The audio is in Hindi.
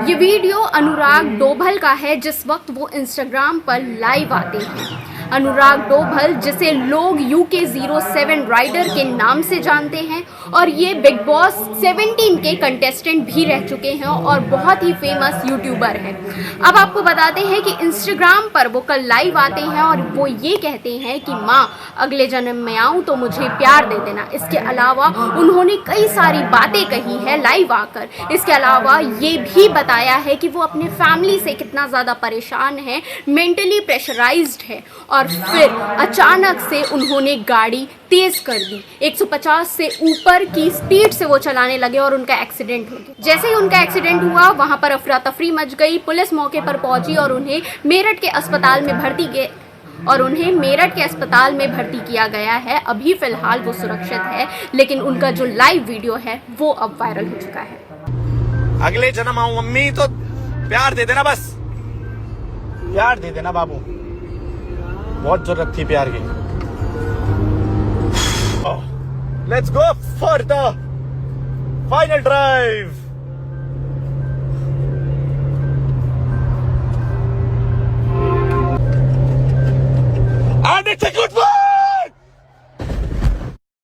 ये वीडियो अनुराग डोभल का है जिस वक्त वो इंस्टाग्राम पर लाइव आते हैं। अनुराग डोभल जिसे लोग UK07 राइडर के नाम से जानते हैं और ये बिग बॉस 17 के कंटेस्टेंट भी रह चुके हैं और बहुत ही फेमस यूट्यूबर हैं। अब आपको बताते हैं कि इंस्टाग्राम पर वो कल लाइव आते हैं और वो ये कहते हैं कि माँ अगले जन्म में आऊँ तो मुझे प्यार दे देना। इसके अलावा उन्होंने कई सारी बातें कही है लाइव आकर। इसके अलावा ये भी बताया है कि वो अपने फैमिली से कितना ज़्यादा परेशान है, मेंटली प्रेशराइज्ड है और फिर अचानक से उन्होंने गाड़ी तेज कर दी। 150 से ऊपर की स्पीड से वो चलाने लगे और उनका एक्सीडेंट हो गया। जैसे ही उनका एक्सीडेंट हुआ वहां पर अफरा तफरी मच गई। पुलिस मौके पर पहुंची और उन्हें मेरठ के अस्पताल में भर्ती किया गया है। अभी फिलहाल वो सुरक्षित है, लेकिन उनका जो लाइव वीडियो है वो अब वायरल हो चुका है। अगले जन्म आऊं मम्मी तो प्यार दे देना, बस प्यार दे देना बाबू, बहुत जरूरत थी प्यार की। Let's go for the final drive.